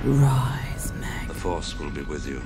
Rise, Meg. The Force will be with you.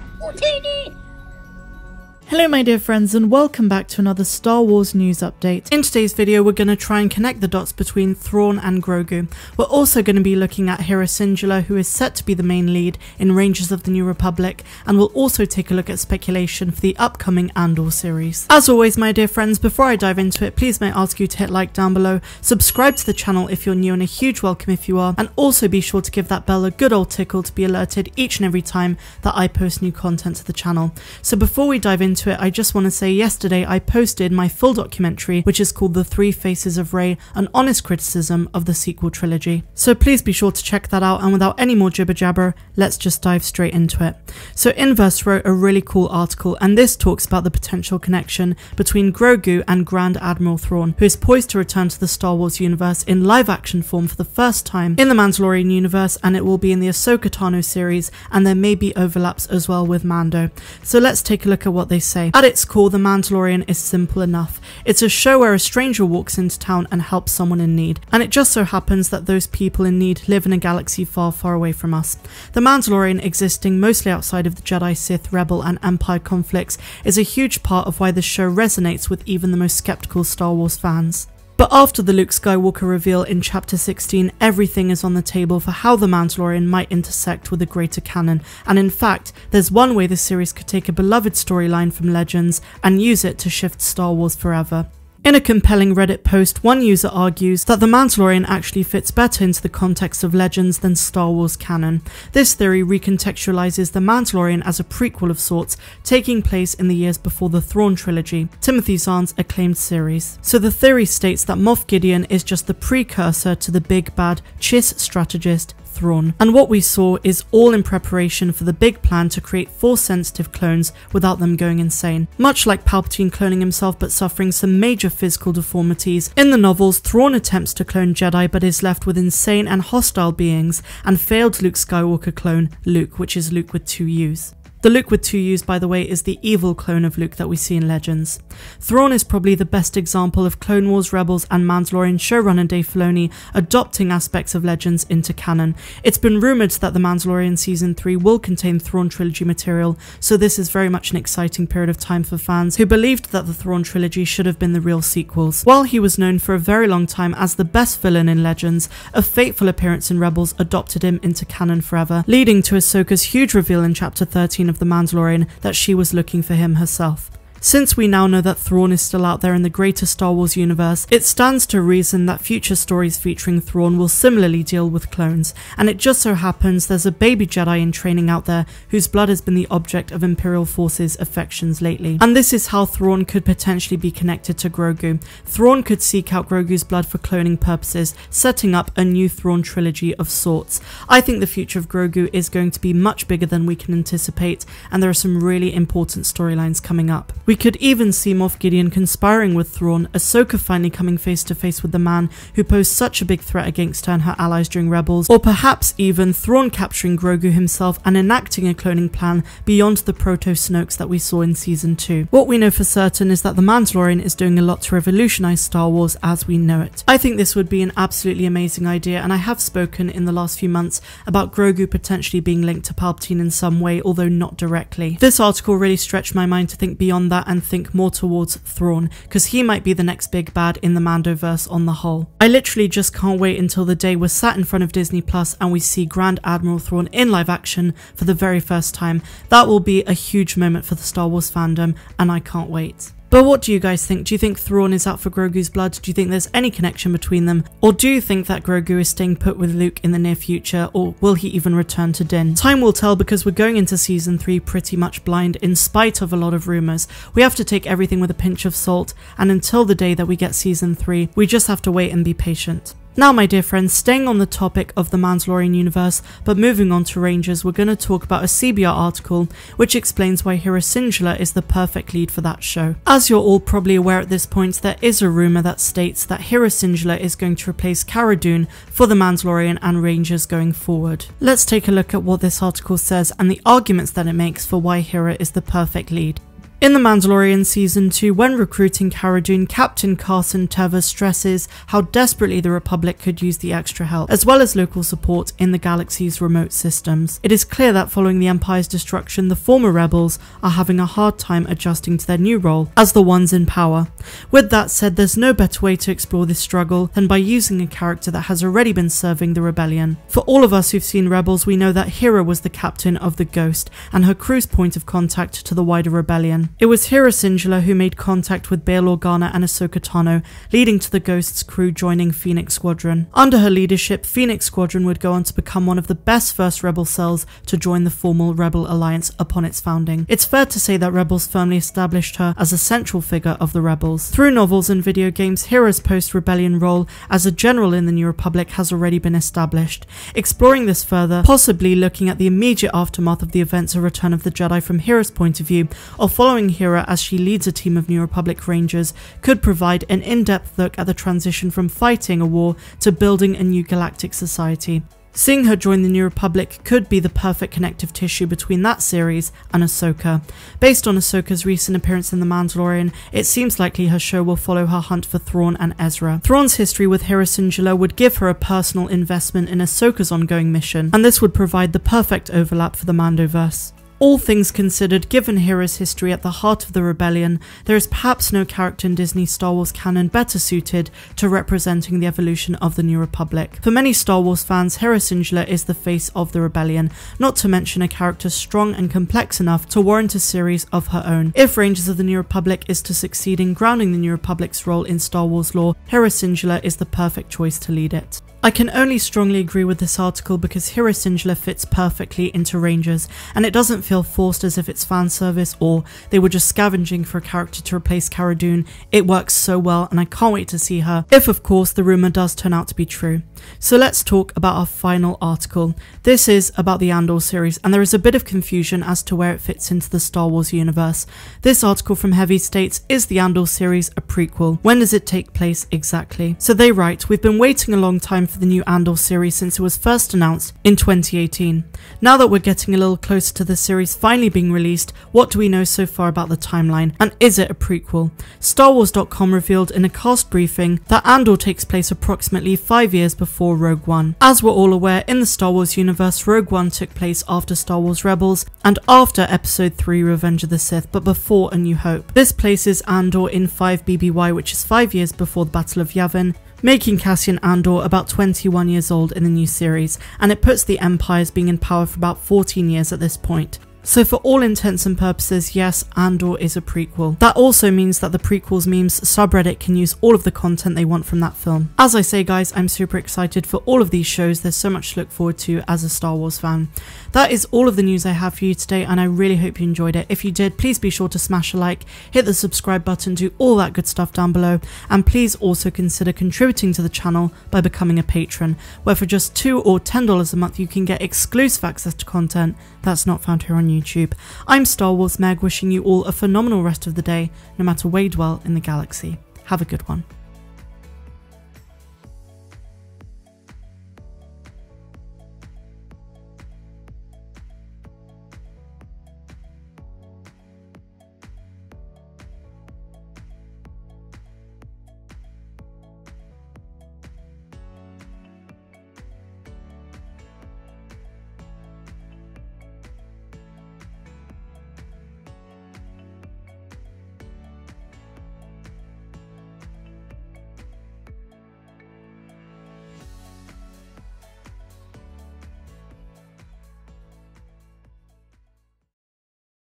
Hello my dear friends, and welcome back to another Star Wars news update. In today's video we're going to try and connect the dots between Thrawn and Grogu. We're also going to be looking at Hera Syndulla, who is set to be the main lead in Rangers of the New Republic, and we'll also take a look at speculation for the upcoming Andor series. As always my dear friends, before I dive into it, please may I ask you to hit like down below, subscribe to the channel if you're new, and a huge welcome if you are, and also be sure to give that bell a good old tickle to be alerted each and every time that I post new content to the channel. So before we dive into it, I just want to say yesterday I posted my full documentary, which is called The Three Faces of Rey, an honest criticism of the sequel trilogy. So please be sure to check that out, and without any more jibber jabber, let's just dive straight into it. So Inverse wrote a really cool article, and this talks about the potential connection between Grogu and Grand Admiral Thrawn, who is poised to return to the Star Wars universe in live action form for the first time in the Mandalorian universe, and it will be in the Ahsoka Tano series, and there may be overlaps as well with Mando. So let's take a look at what they say. At its core, The Mandalorian is simple enough. It's a show where a stranger walks into town and helps someone in need, and it just so happens that those people in need live in a galaxy far, far away from us. The Mandalorian, existing mostly outside of the Jedi, Sith, Rebel and Empire conflicts, is a huge part of why the show resonates with even the most skeptical Star Wars fans. But after the Luke Skywalker reveal in Chapter 16, everything is on the table for how The Mandalorian might intersect with the greater canon, and in fact, there's one way the series could take a beloved storyline from Legends and use it to shift Star Wars forever. In a compelling Reddit post, one user argues that The Mandalorian actually fits better into the context of Legends than Star Wars canon. This theory recontextualizes The Mandalorian as a prequel of sorts, taking place in the years before the Thrawn trilogy, Timothy Zahn's acclaimed series. So the theory states that Moff Gideon is just the precursor to the big bad Chiss strategist Thrawn, and what we saw is all in preparation for the big plan to create Force-sensitive clones without them going insane. Much like Palpatine cloning himself but suffering some major physical deformities, in the novels Thrawn attempts to clone Jedi but is left with insane and hostile beings, and failed Luke Skywalker clone Luke, which is Luke with 2 U's. The Luke with 2 U's, by the way, is the evil clone of Luke that we see in Legends. Thrawn is probably the best example of Clone Wars, Rebels and Mandalorian showrunner Dave Filoni adopting aspects of Legends into canon. It's been rumoured that The Mandalorian Season 3 will contain Thrawn trilogy material, so this is very much an exciting period of time for fans who believed that the Thrawn trilogy should have been the real sequels. While he was known for a very long time as the best villain in Legends, a fateful appearance in Rebels adopted him into canon forever, leading to Ahsoka's huge reveal in Chapter 13 of The Mandalorian that she was looking for him herself. Since we now know that Thrawn is still out there in the greater Star Wars universe, it stands to reason that future stories featuring Thrawn will similarly deal with clones, and it just so happens there's a baby Jedi in training out there whose blood has been the object of Imperial Forces' affections lately. And this is how Thrawn could potentially be connected to Grogu. Thrawn could seek out Grogu's blood for cloning purposes, setting up a new Thrawn trilogy of sorts. I think the future of Grogu is going to be much bigger than we can anticipate, and there are some really important storylines coming up. We could even see Moff Gideon conspiring with Thrawn, Ahsoka finally coming face to face with the man who posed such a big threat against her and her allies during Rebels, or perhaps even Thrawn capturing Grogu himself and enacting a cloning plan beyond the proto-Snokes that we saw in Season 2. What we know for certain is that The Mandalorian is doing a lot to revolutionize Star Wars as we know it. I think this would be an absolutely amazing idea, and I have spoken in the last few months about Grogu potentially being linked to Palpatine in some way, although not directly. This article really stretched my mind to think beyond that and think more towards Thrawn, because he might be the next big bad in the Mandoverse on the whole. I literally just can't wait until the day we're sat in front of Disney Plus and we see Grand Admiral Thrawn in live action for the very first time. That will be a huge moment for the Star Wars fandom, and I can't wait. But what do you guys think? Do you think Thrawn is out for Grogu's blood? Do you think there's any connection between them? Or do you think that Grogu is staying put with Luke in the near future, or will he even return to Din? Time will tell, because we're going into Season 3 pretty much blind in spite of a lot of rumours. We have to take everything with a pinch of salt, and until the day that we get Season 3, we just have to wait and be patient. Now my dear friends, staying on the topic of the Mandalorian universe, but moving on to Rangers, we're going to talk about a CBR article which explains why Hera Syndulla is the perfect lead for that show. As you're all probably aware at this point, there is a rumour that states that Hera Syndulla is going to replace Cara Dune for the Mandalorian and Rangers going forward. Let's take a look at what this article says and the arguments that it makes for why Hera is the perfect lead. In The Mandalorian Season 2, when recruiting Cara Dune, Captain Carson Teva stresses how desperately the Republic could use the extra help, as well as local support in the galaxy's remote systems. It is clear that following the Empire's destruction, the former rebels are having a hard time adjusting to their new role as the ones in power. With that said, there's no better way to explore this struggle than by using a character that has already been serving the rebellion. For all of us who've seen Rebels, we know that Hera was the captain of the Ghost and her crew's point of contact to the wider rebellion. It was Hera Syndulla who made contact with Bail Organa and Ahsoka Tano, leading to the Ghost's crew joining Phoenix Squadron. Under her leadership, Phoenix Squadron would go on to become one of the best first Rebel cells to join the formal Rebel Alliance upon its founding. It's fair to say that Rebels firmly established her as a central figure of the Rebels. Through novels and video games, Hera's post-rebellion role as a general in the New Republic has already been established. Exploring this further, possibly looking at the immediate aftermath of the events of Return of the Jedi from Hera's point of view, or following Hera as she leads a team of New Republic Rangers, could provide an in-depth look at the transition from fighting a war to building a new galactic society. Seeing her join the New Republic could be the perfect connective tissue between that series and Ahsoka. Based on Ahsoka's recent appearance in The Mandalorian, it seems likely her show will follow her hunt for Thrawn and Ezra. Thrawn's history with Hera Syndulla would give her a personal investment in Ahsoka's ongoing mission, and this would provide the perfect overlap for the Mandoverse. All things considered, given Hera's history at the heart of the rebellion, there is perhaps no character in Disney's Star Wars canon better suited to representing the evolution of the New Republic. For many Star Wars fans, Hera Syndulla is the face of the rebellion, not to mention a character strong and complex enough to warrant a series of her own. If Rangers of the New Republic is to succeed in grounding the New Republic's role in Star Wars lore, Hera Syndulla is the perfect choice to lead it. I can only strongly agree with this article because Hera Syndulla fits perfectly into Rangers, and it doesn't feel forced as if it's fan service or they were just scavenging for a character to replace Cara Dune. It works so well, and I can't wait to see her, if of course the rumour does turn out to be true. So let's talk about our final article. This is about the Andor series, and there is a bit of confusion as to where it fits into the Star Wars universe. This article from Heavy states, is the Andor series a prequel? When does it take place exactly? So they write, we've been waiting a long time for the new Andor series since it was first announced in 2018. Now that we're getting a little closer to the series finally being released, what do we know so far about the timeline, and is it a prequel? StarWars.com revealed in a cast briefing that Andor takes place approximately 5 years before Rogue One. As we're all aware, in the Star Wars universe, Rogue One took place after Star Wars Rebels and after Episode 3 Revenge of the Sith, but before A New Hope. This places Andor in 5 BBY, which is 5 years before the Battle of Yavin, making Cassian Andor about 21 years old in the new series, and it puts the Empire as being in power for about 14 years at this point. So for all intents and purposes, yes, Andor is a prequel. That also means that the prequels memes subreddit can use all of the content they want from that film. As I say guys, I'm super excited for all of these shows. There's so much to look forward to as a Star Wars fan. That is all of the news I have for you today, and I really hope you enjoyed it. If you did, please be sure to smash a like, hit the subscribe button, do all that good stuff down below, and please also consider contributing to the channel by becoming a patron, where for just $2 or $10 a month you can get exclusive access to content that's not found here on YouTube. I'm Star Wars Meg, wishing you all a phenomenal rest of the day, no matter where you dwell in the galaxy. Have a good one.